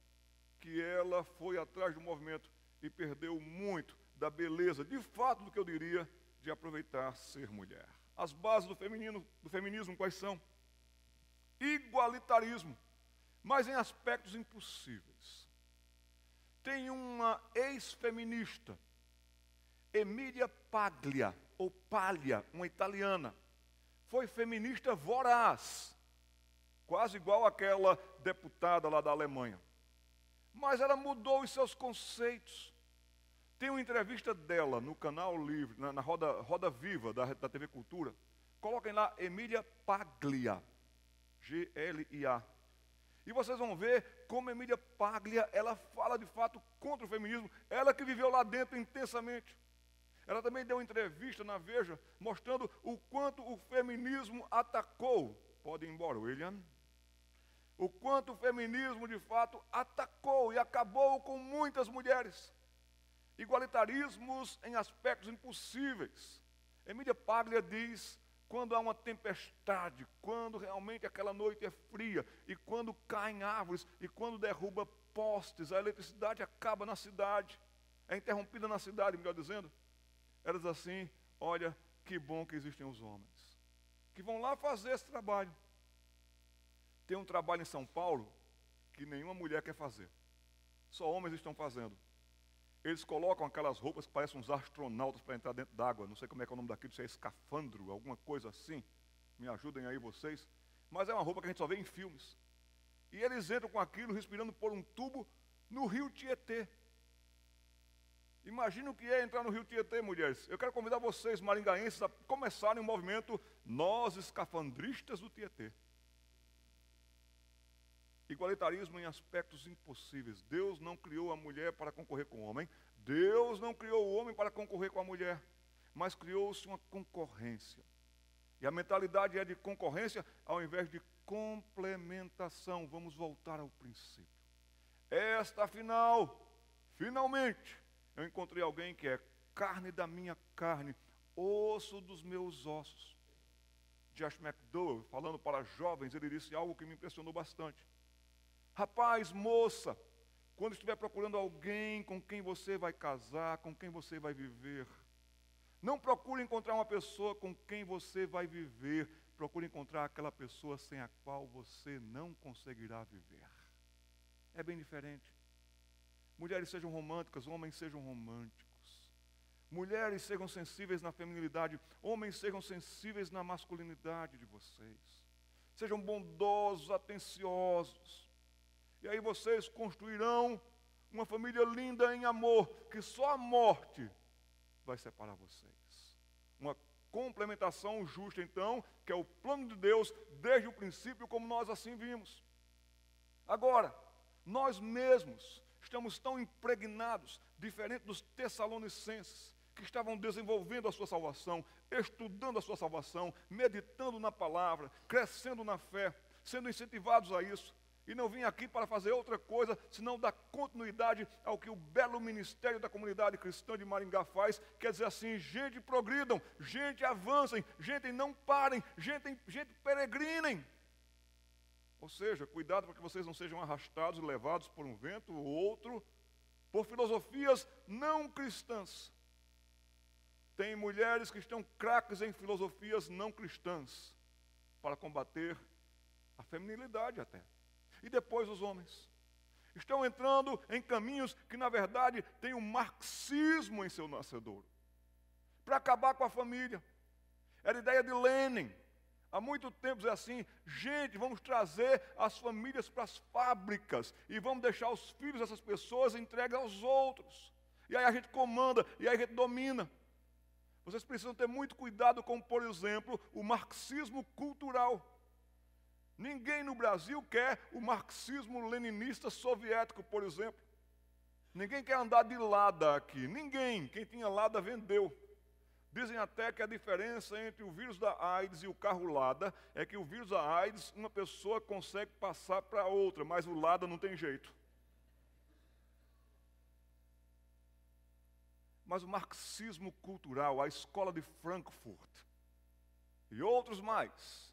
que ela foi atrás do movimento e perdeu muito da beleza, de fato, do que eu diria, de aproveitar ser mulher. As bases do feminismo quais são? Igualitarismo, mas em aspectos impossíveis. Tem uma ex-feminista, Emília Paglia, ou Paglia, uma italiana, foi feminista voraz. quase igual àquela deputada lá da Alemanha. Mas ela mudou os seus conceitos. Tem uma entrevista dela no Canal Livre, na Roda Viva da TV Cultura. Coloquem lá Emília Paglia, G-L-I-A. E vocês vão ver como Emília Paglia, ela fala de fato contra o feminismo, ela que viveu lá dentro intensamente. Ela também deu uma entrevista na Veja, mostrando o quanto o feminismo atacou. Pode ir embora, William. O quanto o feminismo, de fato, atacou e acabou com muitas mulheres. Igualitarismos em aspectos impossíveis. Emília Paglia diz, quando há uma tempestade, quando realmente aquela noite é fria, e quando caem árvores, e quando derruba postes, a eletricidade acaba na cidade, é interrompida na cidade, melhor dizendo. Ela diz assim, olha, que bom que existem os homens, que vão lá fazer esse trabalho. Tem um trabalho em São Paulo, que nenhuma mulher quer fazer, só homens estão fazendo. Eles colocam aquelas roupas que parecem uns astronautas para entrar dentro d'água. Não sei como é que é o nome daquilo, se é escafandro, alguma coisa assim. Me ajudem aí vocês. Mas é uma roupa que a gente só vê em filmes. E eles entram com aquilo, respirando por um tubo, no rio Tietê. Imagina o que é entrar no rio Tietê, mulheres. Eu quero convidar vocês, maringaenses, a começarem o movimento Nós Escafandristas do Tietê. Igualitarismo em aspectos impossíveis. Deus não criou a mulher para concorrer com o homem. Deus não criou o homem para concorrer com a mulher. Mas criou-se uma concorrência. E a mentalidade é de concorrência ao invés de complementação. Vamos voltar ao princípio. Finalmente, eu encontrei alguém que é carne da minha carne, osso dos meus ossos. Josh McDowell, falando para jovens, ele disse algo que me impressionou bastante. Rapaz, moça, quando estiver procurando alguém com quem você vai casar, com quem você vai viver, não procure encontrar uma pessoa com quem você vai viver, procure encontrar aquela pessoa sem a qual você não conseguirá viver. É bem diferente. Mulheres sejam românticas, homens sejam românticos. Mulheres sejam sensíveis na feminilidade, homens sejam sensíveis na masculinidade de vocês. Sejam bondosos, atenciosos. E aí vocês construirão uma família linda em amor, que só a morte vai separar vocês. Uma complementação justa, então, que é o plano de Deus desde o princípio, como nós assim vimos. Agora, nós mesmos estamos tão impregnados, diferente dos tessalonicenses, que estavam desenvolvendo a sua salvação, estudando a sua salvação, meditando na palavra, crescendo na fé, sendo incentivados a isso. E não vim aqui para fazer outra coisa, senão dar continuidade ao que o belo ministério da comunidade cristã de Maringá faz, quer dizer assim, gente progridam, gente avancem, gente não parem, gente peregrinem. Ou seja, cuidado para que vocês não sejam arrastados e levados por um vento ou outro, por filosofias não cristãs. Tem mulheres que estão craques em filosofias não cristãs, para combater a feminilidade até. E depois os homens estão entrando em caminhos que na verdade têm o marxismo em seu nascedouro, para acabar com a família. Era a ideia de Lenin. Há muito tempo é assim, gente, vamos trazer as famílias para as fábricas e vamos deixar os filhos dessas pessoas entregues aos outros. E aí a gente comanda, e aí a gente domina. Vocês precisam ter muito cuidado com, por exemplo, o marxismo cultural. Ninguém no Brasil quer o marxismo leninista soviético, por exemplo. Ninguém quer andar de Lada aqui. Ninguém. Quem tinha Lada vendeu. Dizem até que a diferença entre o vírus da AIDS e o carro Lada é que o vírus da AIDS, uma pessoa consegue passar para outra, mas o Lada não tem jeito. Mas o marxismo cultural, a escola de Frankfurt e outros mais,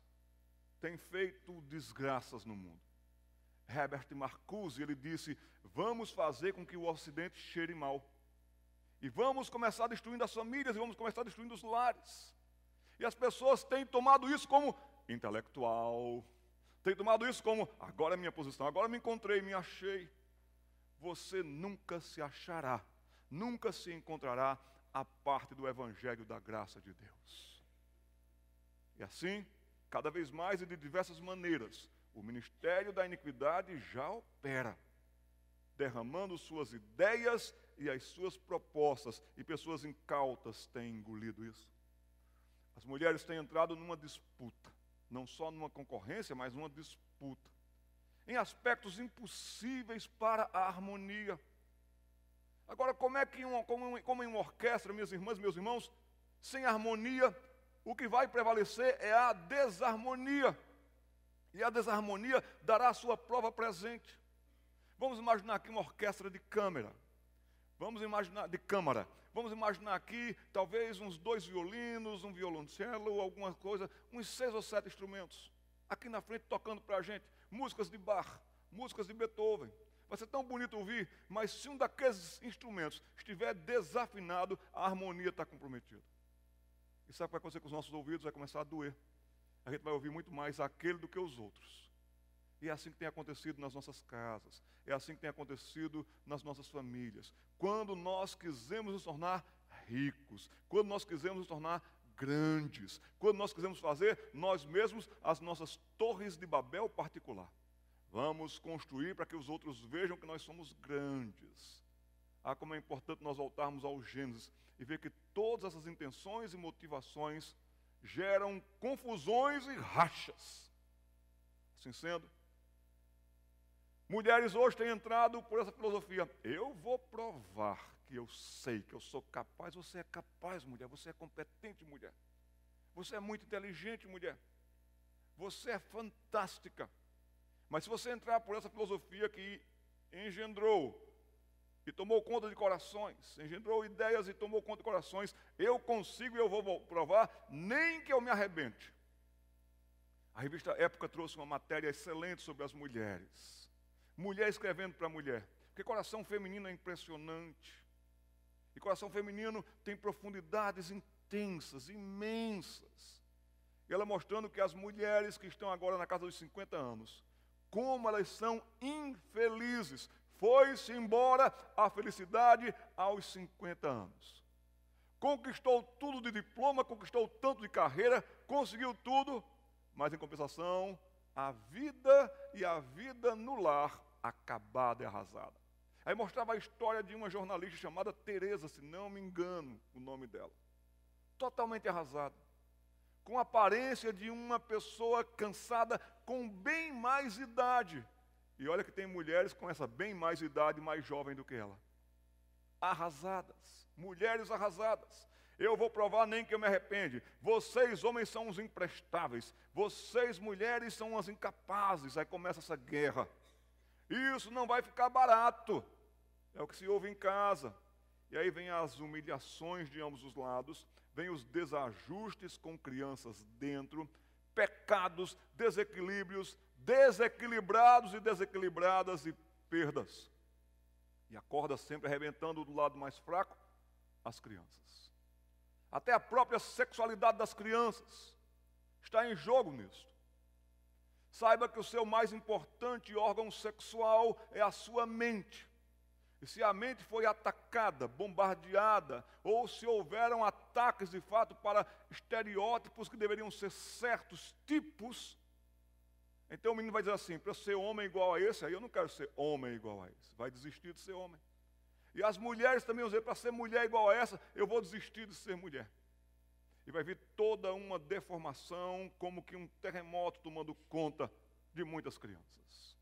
tem feito desgraças no mundo. Herbert Marcuse, ele disse, vamos fazer com que o Ocidente cheire mal. E vamos começar destruindo as famílias, e vamos começar destruindo os lares. E as pessoas têm tomado isso como intelectual, têm tomado isso como, agora é minha posição, agora me encontrei, me achei. Você nunca se achará, nunca se encontrará a parte do Evangelho da graça de Deus. E assim, cada vez mais e de diversas maneiras, o ministério da iniquidade já opera, derramando suas ideias e as suas propostas, e pessoas incautas têm engolido isso. As mulheres têm entrado numa disputa, não só numa concorrência, mas numa disputa, em aspectos impossíveis para a harmonia. Agora, como é que como em uma orquestra, minhas irmãs, meus irmãos, sem harmonia, o que vai prevalecer é a desarmonia. E a desarmonia dará a sua prova presente. Vamos imaginar aqui uma orquestra de câmara. Vamos imaginar aqui talvez uns 2 violinos, um violoncelo, alguma coisa, uns 6 ou 7 instrumentos. Aqui na frente tocando para a gente músicas de Bach, músicas de Beethoven. Vai ser tão bonito ouvir, mas se um daqueles instrumentos estiver desafinado, a harmonia está comprometida. E sabe o que vai acontecer com os nossos ouvidos? Vai começar a doer. A gente vai ouvir muito mais aquele do que os outros. E é assim que tem acontecido nas nossas casas. É assim que tem acontecido nas nossas famílias. Quando nós quisemos nos tornar ricos, quando nós quisemos nos tornar grandes, quando nós quisemos fazer nós mesmos as nossas torres de Babel particular. Vamos construir para que os outros vejam que nós somos grandes. Como é importante nós voltarmos ao Gênesis e ver que todas essas intenções e motivações geram confusões e rachas. Assim sendo, mulheres hoje têm entrado por essa filosofia. Eu vou provar que eu sei, que eu sou capaz. Você é capaz, mulher. Você é competente, mulher. Você é muito inteligente, mulher. Você é fantástica. Mas se você entrar por essa filosofia que engendrou e tomou conta de corações, engendrou ideias e tomou conta de corações, eu consigo e eu vou provar, nem que eu me arrebente. A revista Época trouxe uma matéria excelente sobre as mulheres. Mulher escrevendo para mulher. Porque coração feminino é impressionante. E coração feminino tem profundidades intensas, imensas. E ela mostrando que as mulheres que estão agora na casa dos 50 anos, como elas são infelizes. Foi-se embora a felicidade aos 50 anos. Conquistou tudo de diploma, conquistou tanto de carreira, conseguiu tudo, mas em compensação, a vida no lar acabada e arrasada. Aí mostrava a história de uma jornalista chamada Teresa, se não me engano o nome dela. Totalmente arrasada. Com a aparência de uma pessoa cansada com bem mais idade. E olha que tem mulheres com essa bem mais idade, mais jovem do que ela. Arrasadas, mulheres arrasadas. Eu vou provar, nem que eu me arrepende. Vocês, homens, são os imprestáveis. Vocês, mulheres, são as incapazes. Aí começa essa guerra. Isso não vai ficar barato. É o que se ouve em casa. E aí vem as humilhações de ambos os lados, vem os desajustes com crianças dentro, pecados, desequilíbrios, desequilibrados e desequilibradas e perdas. E a corda sempre arrebentando do lado mais fraco, as crianças. Até a própria sexualidade das crianças está em jogo nisso. Saiba que o seu mais importante órgão sexual é a sua mente. E se a mente foi atacada, bombardeada, ou se houveram ataques de fato para estereótipos que deveriam ser certos tipos, então o menino vai dizer assim, para eu ser homem igual a esse, aí eu não quero ser homem igual a esse, vai desistir de ser homem. E as mulheres também vão dizer, para ser mulher igual a essa, eu vou desistir de ser mulher. E vai vir toda uma deformação, como que um terremoto tomando conta de muitas crianças.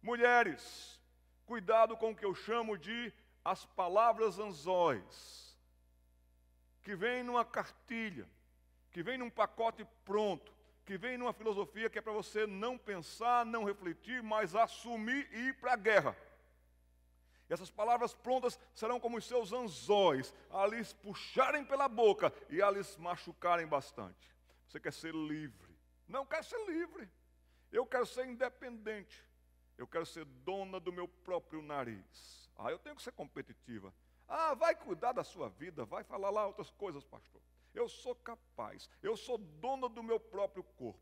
Mulheres, cuidado com o que eu chamo de as palavras anzóis, que vem numa cartilha, que vem num pacote pronto, que vem numa filosofia que é para você não pensar, não refletir, mas assumir e ir para a guerra. E essas palavras prontas serão como os seus anzóis, a lhes puxarem pela boca e a lhes machucarem bastante. Você quer ser livre? Não quer ser livre. Eu quero ser independente. Eu quero ser dona do meu próprio nariz. Eu tenho que ser competitiva. Vai cuidar da sua vida, vai falar lá outras coisas, pastor. Eu sou capaz, eu sou dona do meu próprio corpo.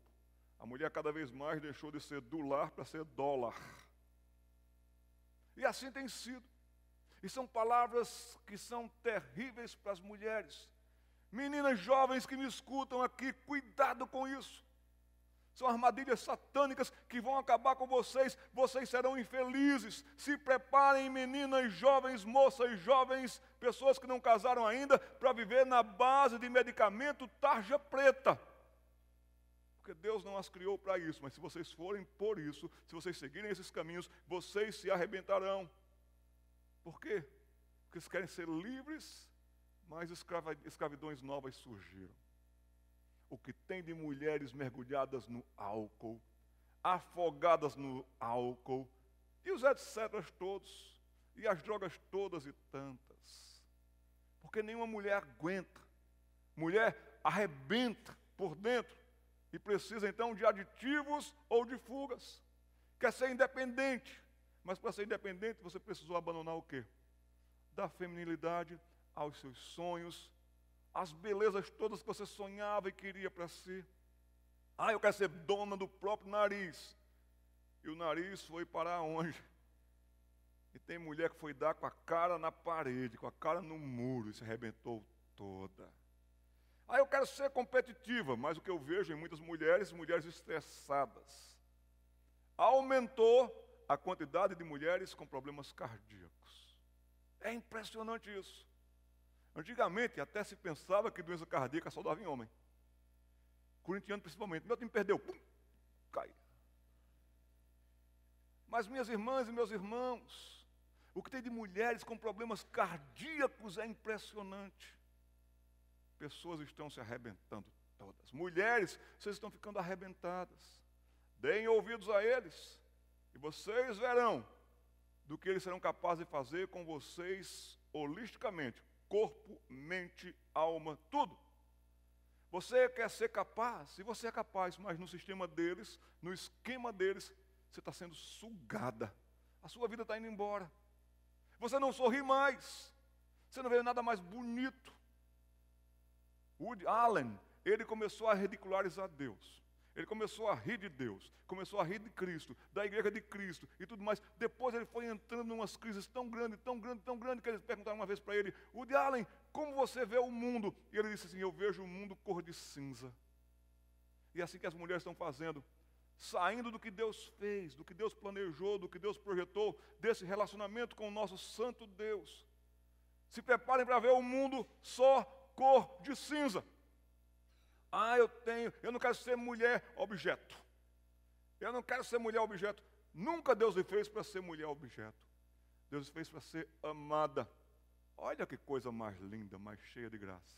A mulher cada vez mais deixou de ser do lar para ser dólar. E assim tem sido. E são palavras que são terríveis para as mulheres. Meninas jovens que me escutam aqui, cuidado com isso. São armadilhas satânicas que vão acabar com vocês. Vocês serão infelizes. Se preparem, meninas, jovens, moças, jovens, pessoas que não casaram ainda, para viver na base de medicamento tarja preta. Porque Deus não as criou para isso. Mas se vocês forem por isso, se vocês seguirem esses caminhos, vocês se arrebentarão. Por quê? Porque eles querem ser livres, mas escravidões novas surgiram. O que tem de mulheres mergulhadas no álcool, afogadas no álcool, e os etc. todos, e as drogas todas e tantas. Porque nenhuma mulher aguenta. Mulher arrebenta por dentro e precisa então de aditivos ou de fugas. Quer ser independente, mas para ser independente você precisou abandonar o quê? Da feminilidade aos seus sonhos, as belezas todas que você sonhava e queria para si. Eu quero ser dona do próprio nariz. E o nariz foi parar onde? E tem mulher que foi dar com a cara na parede, com a cara no muro e se arrebentou toda. Eu quero ser competitiva, mas o que eu vejo em muitas mulheres estressadas. Aumentou a quantidade de mulheres com problemas cardíacos. É impressionante isso. Antigamente até se pensava que doença cardíaca só dava em homem. Corintiano principalmente. Meu time perdeu, pum, cai. Mas minhas irmãs e meus irmãos, o que tem de mulheres com problemas cardíacos é impressionante. Pessoas estão se arrebentando todas. Mulheres, vocês estão ficando arrebentadas. Deem ouvidos a eles, e vocês verão do que eles serão capazes de fazer com vocês holisticamente. Corpo, mente, alma, tudo. Você quer ser capaz? Se você é capaz, mas no sistema deles, no esquema deles, você está sendo sugada. A sua vida está indo embora. Você não sorri mais. Você não vê nada mais bonito. Woody Allen, ele começou a ridicularizar Deus. Ele começou a rir de Deus, começou a rir de Cristo, da igreja de Cristo e tudo mais. Depois ele foi entrando em umas crises tão grandes, que eles perguntaram uma vez para ele: Woody Allen, como você vê o mundo? E ele disse assim: eu vejo o mundo cor de cinza. E é assim que as mulheres estão fazendo, saindo do que Deus fez, do que Deus planejou, do que Deus projetou, desse relacionamento com o nosso santo Deus. Se preparem para ver o mundo só cor de cinza. Eu não quero ser mulher objeto. Eu não quero ser mulher objeto. Nunca Deus me fez para ser mulher objeto. Deus me fez para ser amada. Olha que coisa mais linda, mais cheia de graça.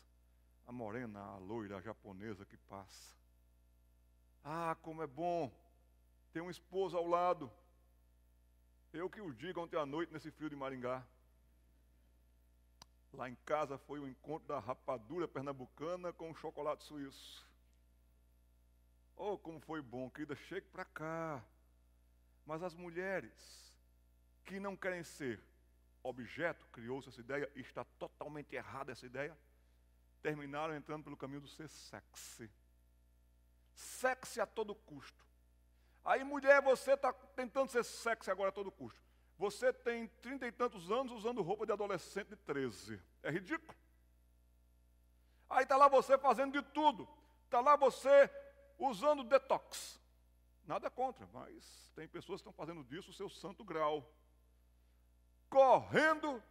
A morena, a loira, a japonesa que passa. Como é bom ter um esposo ao lado. Eu que o digo ontem à noite nesse frio de Maringá. Lá em casa foi o encontro da rapadura pernambucana com o chocolate suíço. Como foi bom, querida, chegue para cá. Mas as mulheres que não querem ser objeto, criou-se essa ideia, e está totalmente errada essa ideia, terminaram entrando pelo caminho do ser sexy. Sexy a todo custo. Aí, mulher, você está tentando ser sexy agora a todo custo. Você tem 30 e tantos anos usando roupa de adolescente de 13. É ridículo. Aí está lá você fazendo de tudo. Está lá você usando detox. Nada contra, mas tem pessoas que estão fazendo disso o seu santo grau. Correndo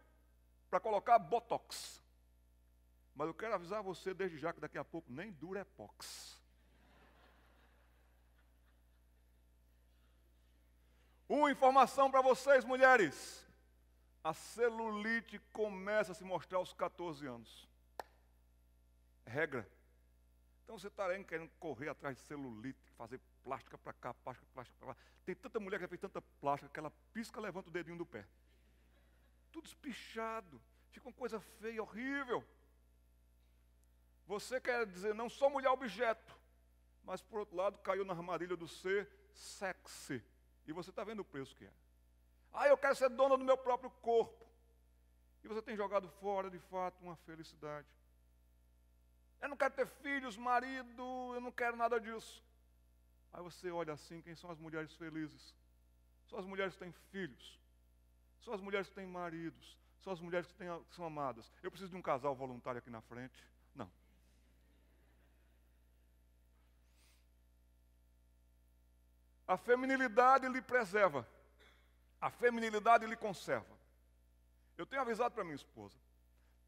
para colocar botox. Mas eu quero avisar você desde já que daqui a pouco nem durepox. Uma informação para vocês, mulheres. A celulite começa a se mostrar aos 14 anos. Regra. Então você está querendo correr atrás de celulite, fazer plástica para cá, plástica para lá. Tem tanta mulher que já fez tanta plástica que ela pisca, levanta o dedinho do pé. Tudo espichado. Fica uma coisa feia, horrível. Você quer dizer, não sou mulher objeto, mas por outro lado caiu na armadilha do ser sexy. E você está vendo o preço que é. Eu quero ser dona do meu próprio corpo. E você tem jogado fora, de fato, uma felicidade. Eu não quero ter filhos, marido, eu não quero nada disso. Aí você olha assim, quem são as mulheres felizes? São as mulheres que têm filhos. São as mulheres que têm maridos. São as mulheres que são amadas. Eu preciso de um casal voluntário aqui na frente. Não. A feminilidade lhe preserva. A feminilidade lhe conserva. Eu tenho avisado para minha esposa.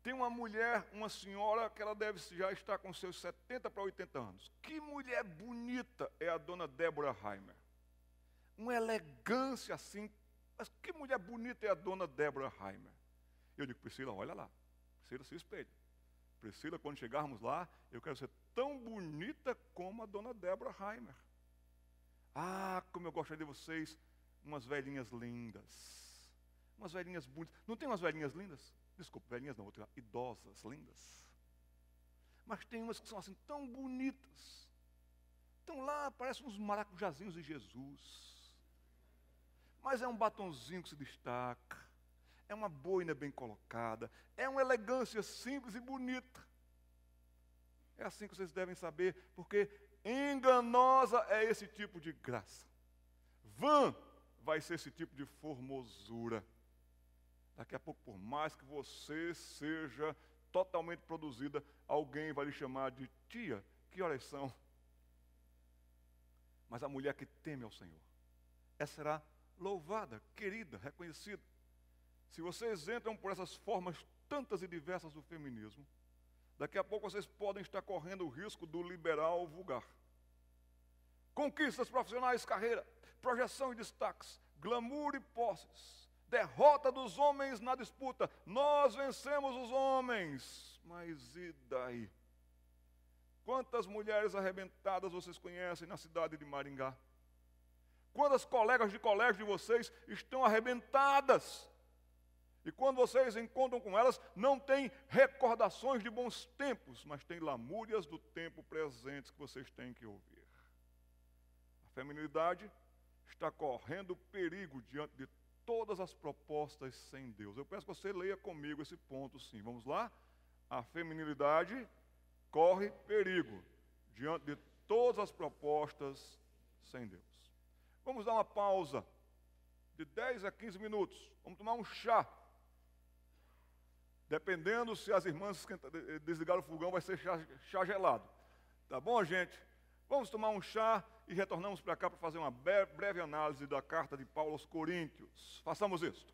Tem uma mulher, uma senhora, que ela deve já estar com seus 70 para 80 anos. Que mulher bonita é a dona Débora Heimer. Uma elegância assim. Mas que mulher bonita é a dona Débora Heimer. Eu digo, Priscila, olha lá. Priscila, se espelha. Priscila, quando chegarmos lá, eu quero ser tão bonita como a dona Débora Heimer. Ah, como eu gostaria de vocês, umas velhinhas lindas. Umas velhinhas bonitas. Não tem umas velhinhas lindas? Desculpa, velhinhas não, vou ter idosas, lindas. Mas tem umas que são assim tão bonitas. Estão lá, parecem uns maracujazinhos de Jesus. Mas é um batonzinho que se destaca. É uma boina bem colocada. É uma elegância simples e bonita. É assim que vocês devem saber, porque enganosa é esse tipo de graça. Vã vai ser esse tipo de formosura. Daqui a pouco, por mais que você seja totalmente produzida, alguém vai lhe chamar de tia. Que horas são? Mas a mulher que teme ao Senhor, essa será louvada, querida, reconhecida. Se vocês entram por essas formas tantas e diversas do feminismo, daqui a pouco vocês podem estar correndo o risco do liberal vulgar. Conquistas profissionais, carreira, projeção e destaques, glamour e posses, derrota dos homens na disputa. Nós vencemos os homens, mas e daí? Quantas mulheres arrebentadas vocês conhecem na cidade de Maringá? Quantas colegas de colégio de vocês estão arrebentadas? E quando vocês encontram com elas, não tem recordações de bons tempos, mas tem lamúrias do tempo presente que vocês têm que ouvir. A feminilidade está correndo perigo diante de todas as propostas sem Deus. Eu peço que você leia comigo esse ponto, sim. Vamos lá? A feminilidade corre perigo diante de todas as propostas sem Deus. Vamos dar uma pausa de 10 a 15 minutos. Vamos tomar um chá. Dependendo se as irmãs desligaram o fogão, vai ser chá gelado. Tá bom, gente? Vamos tomar um chá e retornamos para cá para fazer uma breve análise da carta de Paulo aos Coríntios. Façamos isso.